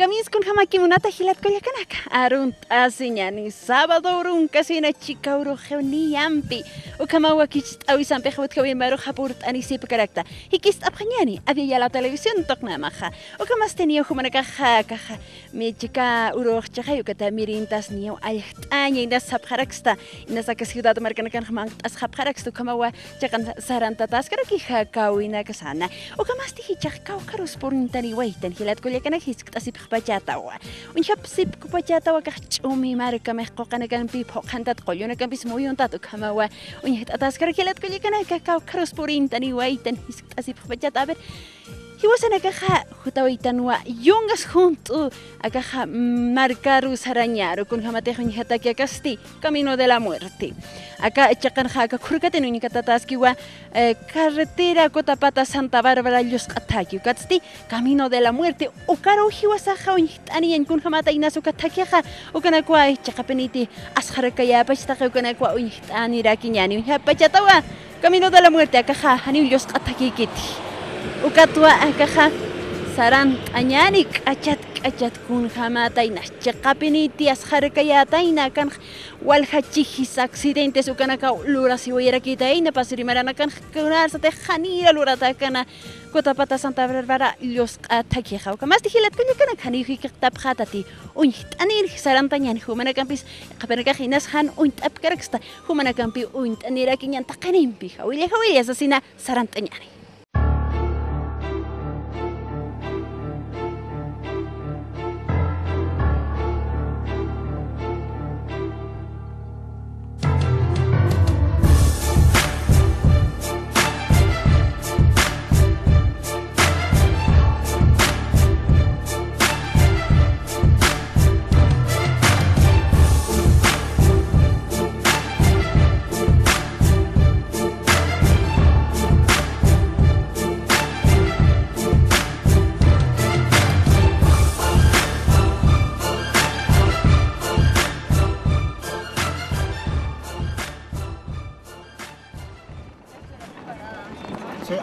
kamis kun hamaki munata hilat koya kanaka. Arunt asinyani sábado urun kasina chica uro ni yampi. Ukamawa kichit awisan pehawat kawin maro hapurt anisip karakta. Hikist apanyani había ya la televisión tokna maja. Ukamas tenía humanaka kaja. Mi chica uro chahayu kata mirintas niyo ayat anya indas sapharaksta. Indas ka ciudad markanakan hamang as hapharaksta ukamawa chakan saranta taskaraki hakawina kasana. Ukamas tihichak kaukarus porintani waitan hilat koya kana hisk asip pachatawa. Unchap sip kupachatawa kachumi marka mehqoqana kan pi phoqantat qoyona kan bis moyontat ukamawa. Unyat ataskar hilat koya kana kaukarus porintani waitan hisk asip pachatawa. Hiwasana kaja jutawaitanwa yungas junto akaja marcaru sarañaro con jamatejo njataki akasti camino de la muerte. Acá chakan jaka kurkate no nikatataskiwa carretera Cotapata Santa Bárbara los ataki katsti camino de la muerte o caro hiwasaja unitani en kun jamata inasu katakiaja o kana kwa chakapeniti asharakaya pachtaja o kana kwa unitani rakinyani pachatawa camino de la muerte akaja hani los ataki kiti. Ukatwa akaja saran añanik achat kun jamata inas chaqapiniti asharkayata ina kan walhachijis accidentes ukanaka lurasi wayrakita ina pasirimarana kan kunasate janira lurata kana Cotapata Santa Bárbara los ataqueja ukamas tihilat kunya kana khani hiktab khatati unt anir saran tañan humana campis qapenaka hinas han unt apkaraksta humana campi unt anira kinyan taqanimpi hawile asasina saran tañani.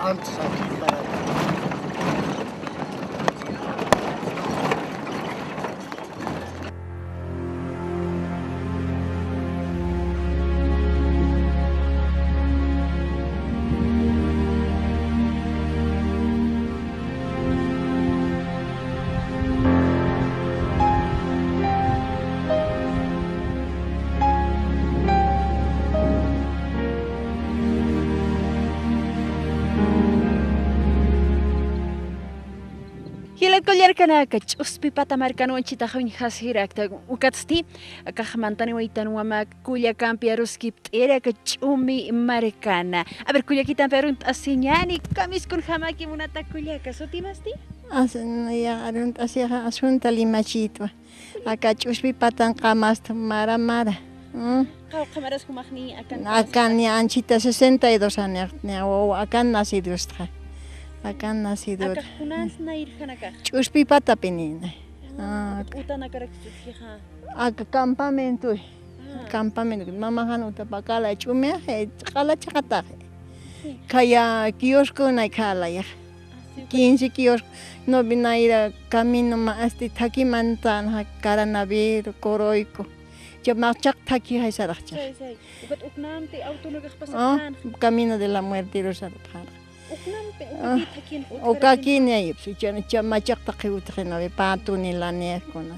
Antes aquí para Collar kanaka chuspi pata marcano chita hawin hasirakta ukatsti akahmantani waitan wama kuya campi aruskip era kachumi marcana a ver kuya kitan perunt asiñani kamis kun hamaki munata kuya kasotimasti asen ya arunt asia asunta limachitwa aka chuspi patan qamast mara qamaras humagni akan ya anchita 62 años akan nacido está. Acá nacido. Acá unas nair hanaka. Chuspi pata penina. Utana karakchija. Acá campamento. Campamento. Mama hanuta pakala chumia kala chakata. Kaya kiosco na kala ya. 15 kiosco no binaira camino más de taki mantan karanavir koroiko. Yo más chak taki hay saracha. Sí. Ukat uknamte auto no gaspasan. Camino de la muerte rosarpan. O kakin ya si chama chak takiutrena be patuni la nekona.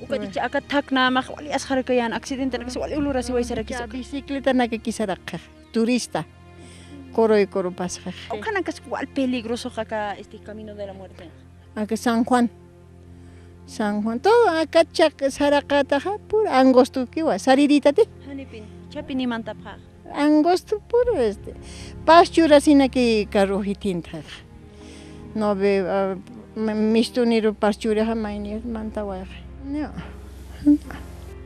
Ukati aka takna mak wali asharkayan accidente nak wali ulura si waisara kisa bicicleta na kisaraka turista. Coro pasaj. O kana kas wal peligroso ka este camino de la muerte. Acá San Juan. Todo acá chak sarakata pur angosto kiwa saririta te. Hanipin chapini mantapha. Angosto puro pastura sina que carrojitinta. No ve mistuniro pastura jamaini mantawa. No.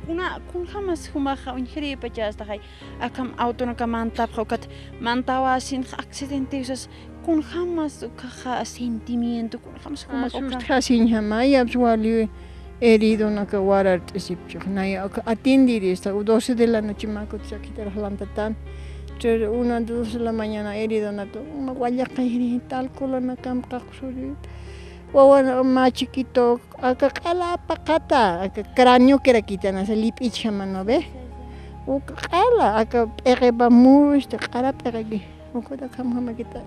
Una kun hamas humaha unhiri pachasta hay akam auto na kamantap hokat mantawa sin accidentes kun hamas kaha sentimiento kun hamas humaha sin hamaya absuali herido na que guardar sipcho na atindir esta 12 de la noche maco se quitar lantatán 1 2 de la mañana herido na to maguaya cairi tal cola na cam caxuri wawa más chiquito, acá cala pacata, acá cráneo que era quitan, hace lipicha mano ve. O cala, acá pereba mucho, cara peregi. O cada cama kita,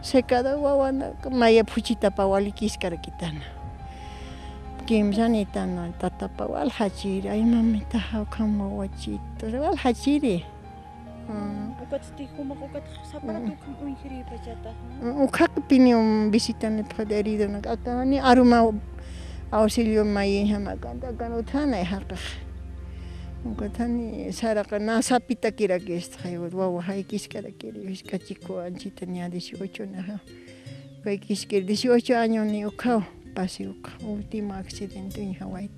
se cada wawa na maya puchita pawali kiskara kitana. Kim sanita no tata pawal hachiri, ay mamita how come wachito, wal hachiri. Ukat tiho makukat saparatu kam uihiri pachata. Ukak pinium visitan paderido na kata ni aruma auxilio mai hama kanta kan uthana hakak. Ukatani saraka nasa pita kira gesta yo wawa hai kiskara kiri viskachiko anchita ni 18 na. Kai kiskir 18 años ni ukao pasi uka último accidente en Hawaii.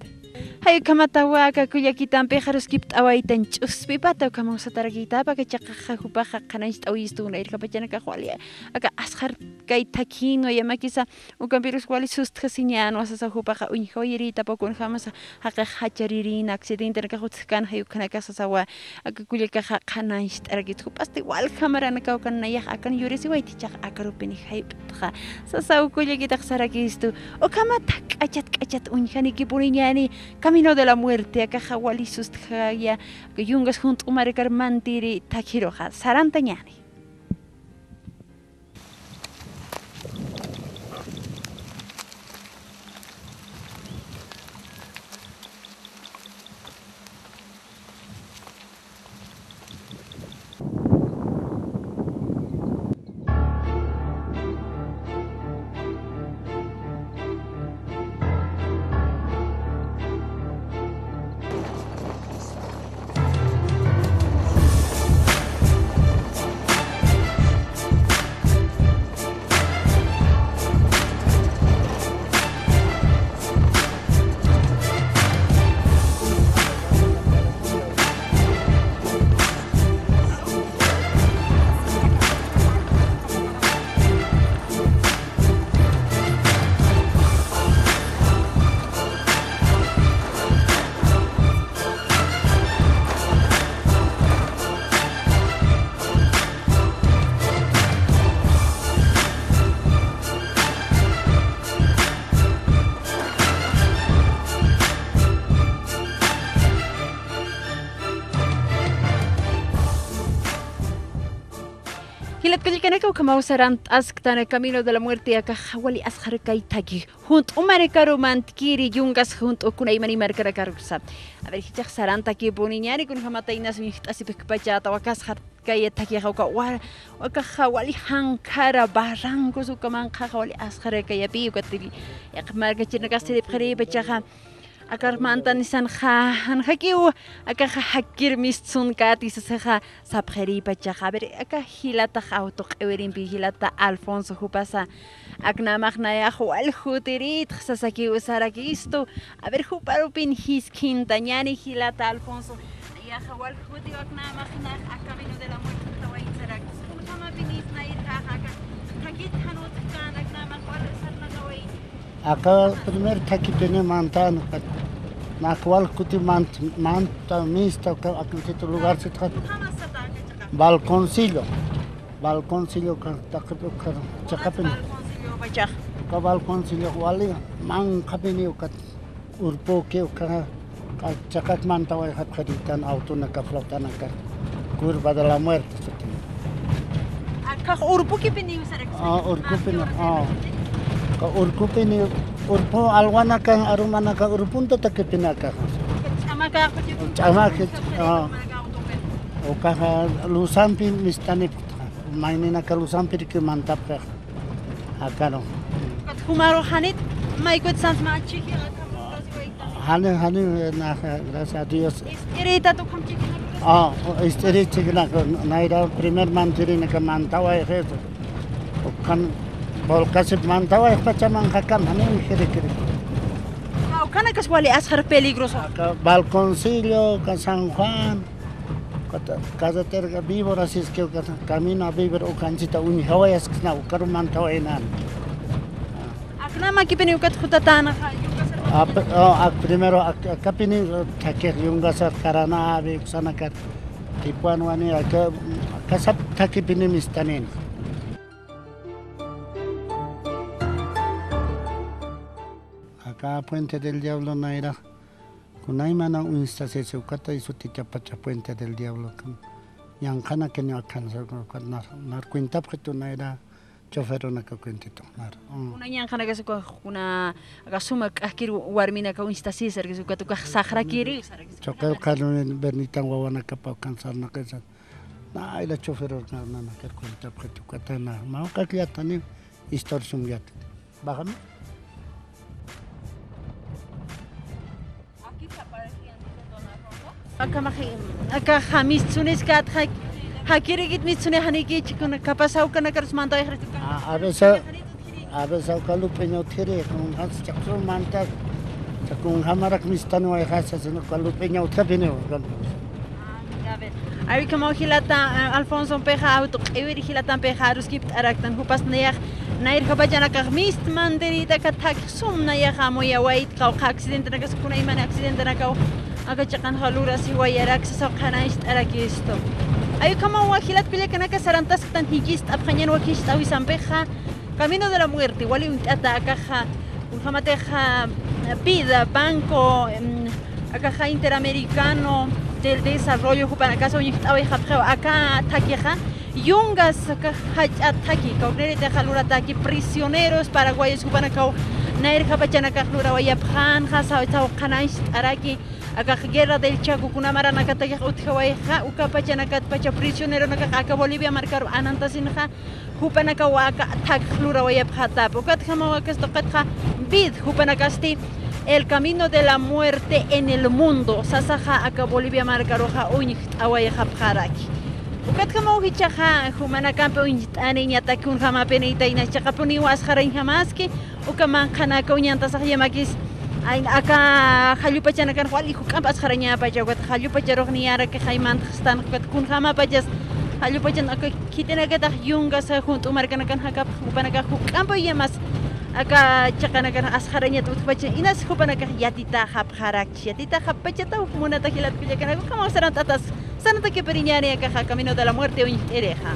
Hayo kamatawa ka kuya kitan pejaros kipt awaitan chuspi pata kama sataragita pa ka chaka hupa kana istu na irka pachana ka khwalia aka askhar kai takino ya makisa u kampirus kwali sust khasinyano asa hupa ka un khoyirita pa kun khamasa haka hacharirin accidente ka khutkan hayo kana ka sawa aka kuya ka kana istaragit hupasti wal kamera na ka kan ya akan yurisi waiti chak akarupini hayp kha sasa kuya kita saragistu o kama tak achat un khani kipurinyani Camino de la muerte, acá Hawali Sustaya, que Yungas junto a Maricar Mantiri, Takiroja, Sarantañani. Hilat kajikanaku kamausaran asktana Camino de la Muerte aka hawali askhar kaitaki hunt umarikaru mantkiri yungas hunt okuna imani markara karusa a ver hichak saranta ki boniñani kun hamatainas mihtasi pekpachata wakaskhar kayetaki hawka waka hawali hankara barrancos ukaman hawali askhar kayapi ukatili yak markachina kasiri khari bechaha akar mantan nisan han hakiu aka hakir mistun kati saha sabkheri pacha khaber aka hilata auto qewerin bi hilata Alfonso hupasa akna magna ya khwal khutirit sasaki usarakisto a ver huparu pin hiskin tañani hilata Alfonso ya khwal khuti akna magna Camino de la Muerte tawaisarak kama binis na irha aka hakit hanut kan akna magwal sarna kawai Acá primeiro tá aqui pneu mantano, na qual que manta mista, aquele lugar se trata balconcillo que tá chakapin, que balconcillo wali mang kapini ukat urpo ke ukat chakat manta wa hat khaditan auto na ka flota na ka curva de la muerte. Acá urpo ke pini usarak. Urpo pini, urpo pini urpo alwana ka arumana ka urpunta takipina ka chama ka o ka lusampi mistani mainina ka lusampi ke mantap ka akano humaro hanit maikot sans machi hani na gracias a Dios irita to kam chiki isteri chigna naira primer mantiri na ka mantawa eso kan Bolkasip mantawa pachaman hakam hanin kiri. Kana kaswali askhar peligroso. Balconcillo, San Juan, casa terga víbora si es que camino a vivir o canchita un hawaias na ukaru mantawa enan. Akna makipini ukat khutatana primero akapini takir yungasar karana abi sanakar tipuan wani kasap takipini mistanin. Cada Puente del Diablo naira. Kunay mana unsta se ukata isutita pacha Puente del Diablo. Yankana que no alcanza nar cuenta porque tú naira chofer una que cuentito nar. Una ñanjana que se una gasuma akir warmina ka unsta sisar que se ukatu ka sahra kiri. Choker carne bernita guawana que pa alcanzar na que na ila chofer na que cuenta porque tú catana. Ma ka kliatani histor sumgiat. Bájame. Acá jamis tsunes kat hakirigit mitsune haniki chikuna kapasau kana karsmanta ikhritu. A veces kalu peño tere con has chakso manta chakun hamarak mistano ay hasa sino kalu peño tabine. Ay como hilata Alfonso Peja auto ewer hilata Peja ruskipt araktan hupas neer nair kabajana karmist manderita katak sum na ya hamoya wait kau accident na kasukuna iman accident na kau aga chakan halura si wayarak sa kanast arakisto ay como wahilat pile kana kasarantas tan higist abhanyan wakist awi sampeja camino de la muerte wali un ataka un hamateja vida banco acá interamericano del desarrollo para casa acá taqueja yungas acá ataki caudere de jalura ataki prisioneros paraguayos cubanacao nair japachana cajlura wayaphan hasa tau kanais araki acá guerra del Chaco kunamara nakataya utjawaija ukapachana katpacha prisionero nakaka Bolivia marcar anantasinja hupanaka waka takhlura wayaphatap ukatjamawakas toqatja vid hupanakasti el camino de la muerte en el mundo. Sasaja acá Bolivia marcaroja uñi awayaja paraki. Ukatkama uhichaja humana campo aniña takun jama penita ina chakapuni wasjarain jamaski ukaman kanaka uñanta sajayamakis acá jalupachana kan wali hukampas jaraña pacha wat jalupacharogniara que jaiman stan kun jama pachas jalupachan acá kitena que ta yunga sa junto marcana kan haka upanaka hukampo yamas acá chakanakan asjaraña tutpacha inas hupanaka yatita hapharak yatita hapachata munata hilat pilakana como serán tatas sanata que periñani acá camino de la muerte o ereja.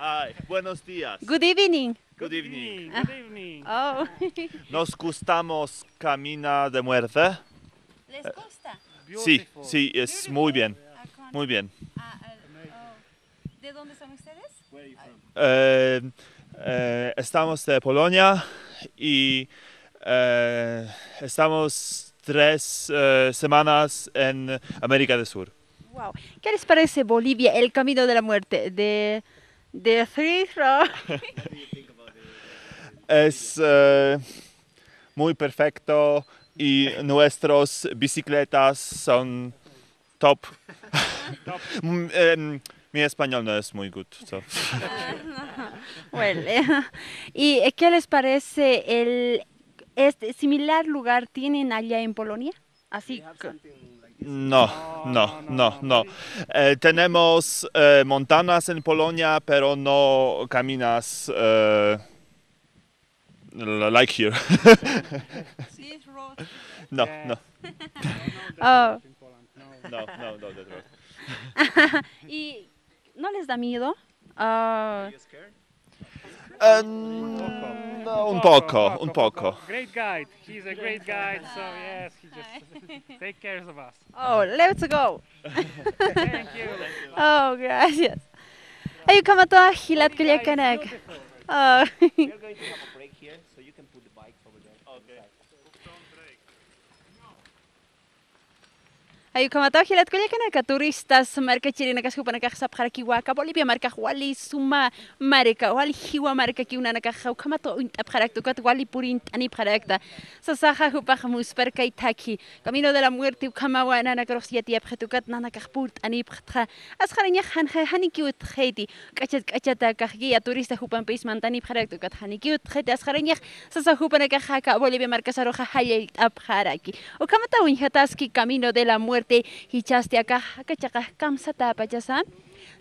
Hi, buenos días. Good evening. Good evening. Good evening. Oh. Nos gustamos Camina de Muerte. ¿Les gusta? Sí, sí, es muy bien. Muy bien. ¿De dónde son ustedes? Estamos de Polonia y estamos 3 semanas en América del Sur. Wow. ¿Qué les parece Bolivia, el camino de la muerte? De Es muy perfecto y nuestras bicicletas son top. Mi español no es muy good. So. Bueno, ¿y qué les parece este similar lugar tienen allá en Polonia? Así No. Tenemos montañas en Polonia, pero no caminas like here. No. Oh. No, that's right. ¿Y no les da miedo? No, un poco. Great guide. He's a great guide. So yes, he just take care of us. Oh, let's go. Thank you. Oh, gracias. Ay, como toda gilat que ya canak. Oh. We're going to have a break here, so you can put the bikes over there. Okay. Ayo kamataw hilat kuya kana turistas marka chirina kas hupana ka sap khara kiwaka Bolivia marka wali suma marka wali hiwa marka kiuna ka khaw kamato untap khara tukat wali purin ani khara sasaha hupa khamus per kai taki camino de la muerte kamawa nana krosiati apkhatukat nana khpurt ani khtra as kharinya khan hani kiut khedi kachata khgia turista hupan pais mantani khara tukat hani kiut khedi as kharinya sasaha hupana ka khaka Bolivia marka saroja hayel ap kharaki o kamataw hataski camino de la muerte hichaste acá chaca kamsata pachasa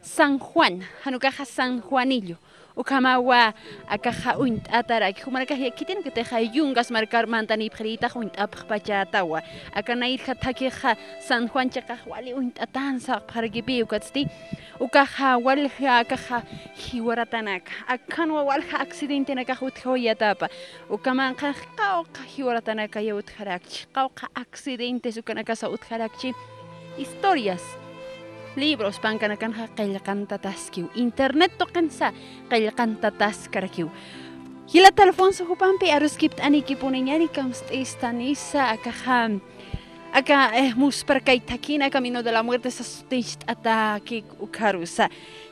San Juan hanukaja San Juanillo ukamawa akaja uint atarak humaraka kiten que teja yungas marcar mantani prita uint apachatawa akanair katakeja San Juan chaca wali uint atansa pargibi ukatsti ukaja walja akaja hiwaratanaka akanwa walja accidente naka huthoyatapa ukaman qawqa hiwaratanaka yutharakchi qawqa accidente sukanaka sa utharakchi historias libros pankanakan qillqantataskiw internet toqansa qillqantataskarakiw Hilat Alfonso Hupampi aruskipt aniki puneñani kamstistanisa akaja aka musparkay takina camino de la muerte sastist ataki ukarusa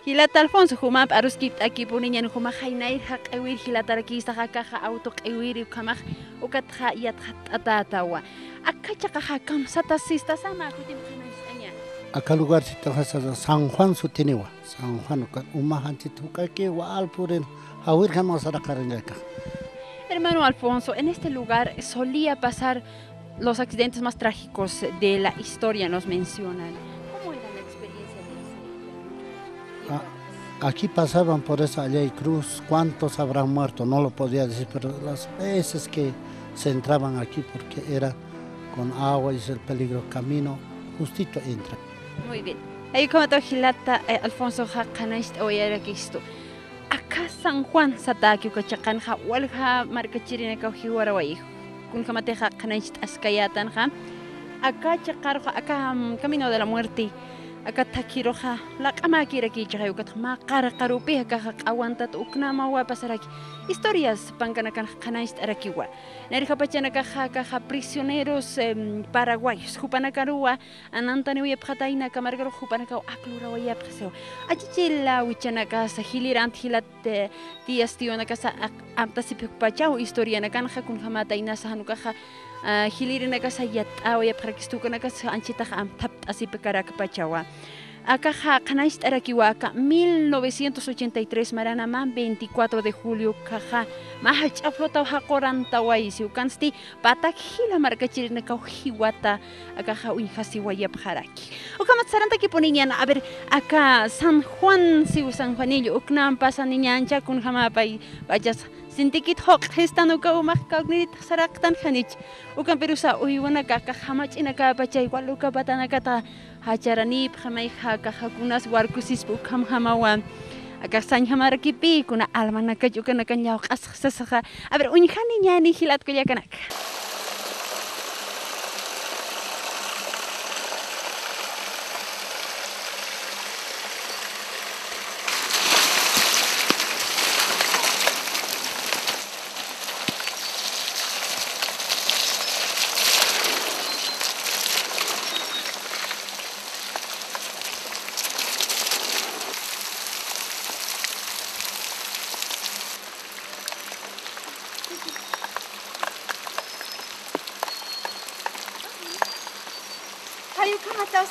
Hilat Alfonso Humap aruskipt aki puneñani huma hainay haqawir hilatarkista hakaja auto qawir ukamaj ukatja yathat atatawa akachaqa kamsatasista sama kutim Acá lugar se trabaja San Juan Sutinewa, San Juan, Umahanti Tukaki, Alpuren, Awirjamos a la Carengaca. Hermano Alfonso, en este lugar solía pasar los accidentes más trágicos de la historia, nos mencionan. ¿Cómo era la experiencia de ese? Aquí pasaban por esa ley cruz, ¿cuántos habrán muerto? No lo podía decir, pero las veces que se entraban aquí, porque era con agua y es el peligro camino, justito entra. Muy bien. Ahí como te hilata Alfonso Hakanist oyarakisto. Acá San Juan Sataki Kachakan ha walha markachirina ka hiwarawai. Kun kamate Hakanist askayatan ha. Acá chakarja acá camino de la muerte. Acá takiroja la kamakira ki chayukat ma qarqarupi ka aguantat uknama wa pasaraki. Historias pankanakan Hakanist arakiwa. Nerjapachanaka ha prisioneros paraguayos. Jupanakarua anantani uyapjataina kamargaro jupanaka aklura uyapjaseo. Achichila uchanaka sahiliran hilat tiastionaka sa amtasipukpachao historianakan kun hamataina sahanukaja hilirinaka sayat uyapjrakistukanaka anchita amtap asipekarakpachawa. Acá Kanais Arakiwaka 1983 Maranamán 24 de julio caja Mahach aflota hakoranta waisi ukansti patak hila markachirina kauhiwata acá uinhasi wayapharaki. Ukamatsaranta que ponían a ver acá San Juan si San Juanillo uknam pasa niñancha kun hamapay vayas sintikit hok hestano ka umak kagnit saraktan khanich ukan perusa uywana ka hamach inaka bachay waluka batanaka ta Hacharani pramay hakahakunas warkusis bukam hamawan akasan hamarakipi kuna almanaka yukan nakanyaw kasasaka a ver uñhani ñani hilat kullakanak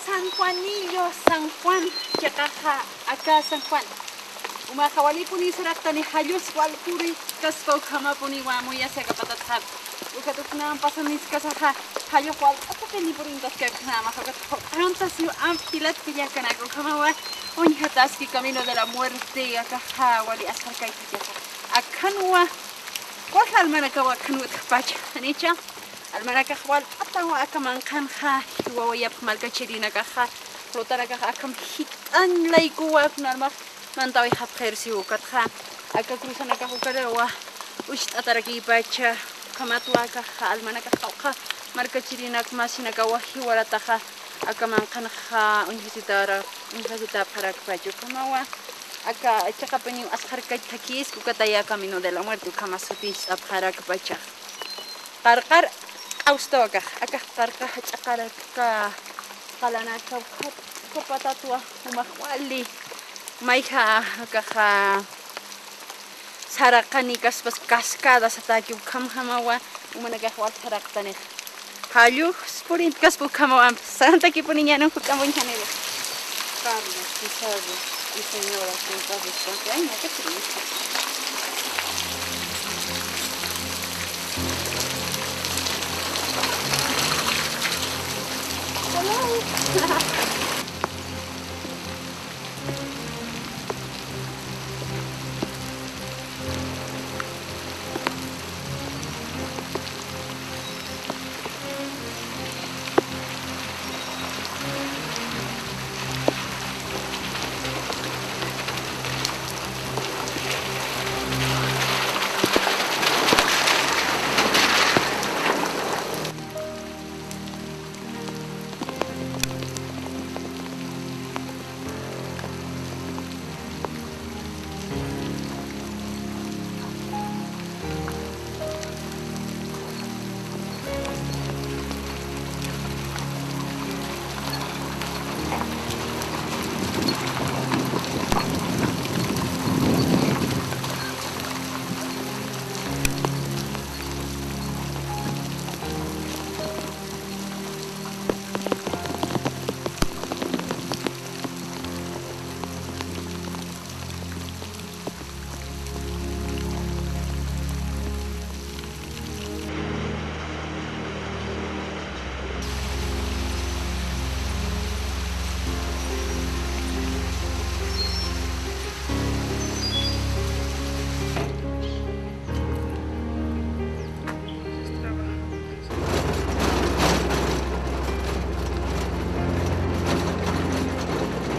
San Juanillo, San Juan, Chakaja, acá San Juan. Umahawali puni saraktani hayus wal puri kaspo kama puni wa muya se kapatat. Ukatukna pasanis kasaha hayo wal apakeni purin kaska kama hakat. Antas yu ampilat kaya kana kama wa unhataski camino de la muerte acá wali asarkai kaya. Akanwa wal almanaka wa kanut pacha. Anicha almanaka wal atawa akaman kanha hiwaya malkachirina kaha rotaraka akam hitan laikuwa narmak mantawi hapkhersi ukatha aka krusanaka ukarawa ushit ataraki pacha kamatwa kaha almanaka khawkha markachirina masinaka wa hiwarataha akaman kanha unhisita parak pacho kamawa aka chakapani asharkai takis ukataya camino de la muerte kamasutis apharak pacha qarqar Austoka, acá tarka, chacaraka, qalana kopatatua umaqwali mayha akaja saraqani kaspas cascadas ataki ukamhamawa umanagahwal saraqtani hallu sporint kaspu kamawa santa ki poniñano kukamboñanele Carlos, Isabel y señora juntas de suerte. Ay, no, qué triste. Hello.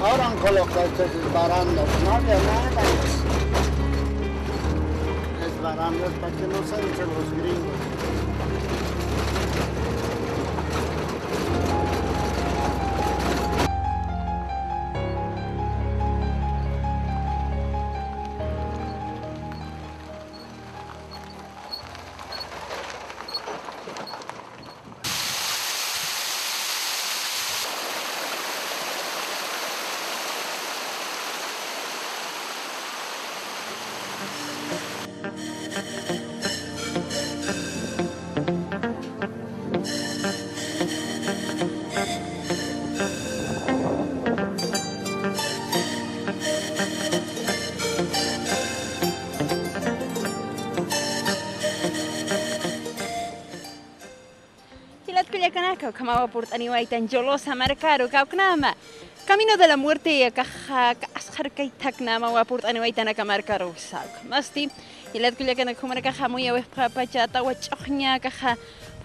Ahora han colocado estos barandas, no había nada. Es barandas para que no se echen los gringos. Kamawa purtaniwaitan Jolosa Marcaro kauknama Camino de la Muerte kaja ashar kaitak nama wa purtaniwaitan akamarcaro sak masti ilat kuliakana kumara kaja muy awes papachata wa chohnya kaja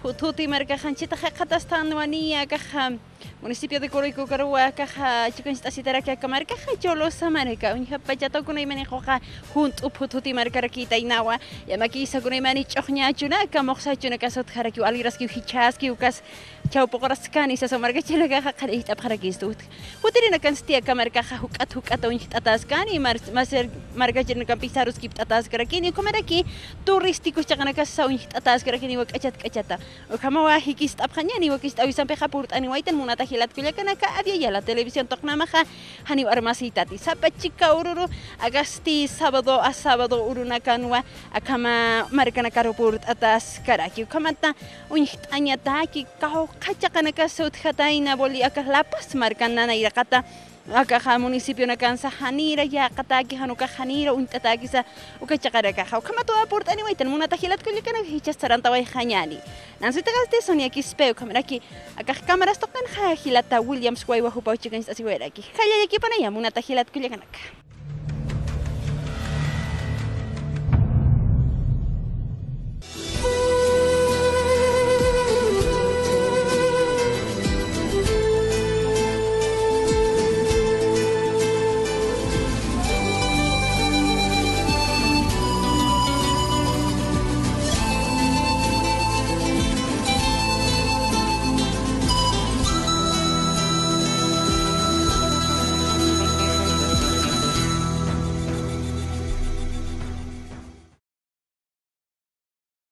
pututi marca janchita jacatastan wania kaja municipio de Coroico Carua kaja chiconstacitara que akamar kaja Jolosa Marca un pachato con imani hoja junto pututi marca rakita inawa yamaki sa con imani chohnya chuna kamoksa chuna kasot haraki aliraski hichaski ukas Chau pokoraskani sa marga chila ka khalih tab kharagistut. Hutirina kan stia kamar ka hukat on ataskani maser marga chila kan pisarus kip atas karakini komaraki turistikos chakana ka sa on atas karakini wak kachata. O kamawa hikis tab khanyani wakis awi sampai khapurt ani waitan munata hilat kulya kana ka avia ya la televisión toknama kha hani armasitati sapachika ururu agasti sábado a sábado uruna kanwa akama marga na karopurt atas karaki kamata on anyata ki ka Kachakana kasut hataina boli akah lapas markana na irakata akah municipio na kansa hanira ya kataki hanuka hanira untataki sa ukachakara ka kama to aport anyway tan muna tahilat kulli kana hichas taranta way khanyani nansi tagaste sonia ki speu kamera ki akah kameras tokan hilata Williams way wa hupa chicken asiwera ki khaya ki pana ya muna tahilat kulli kana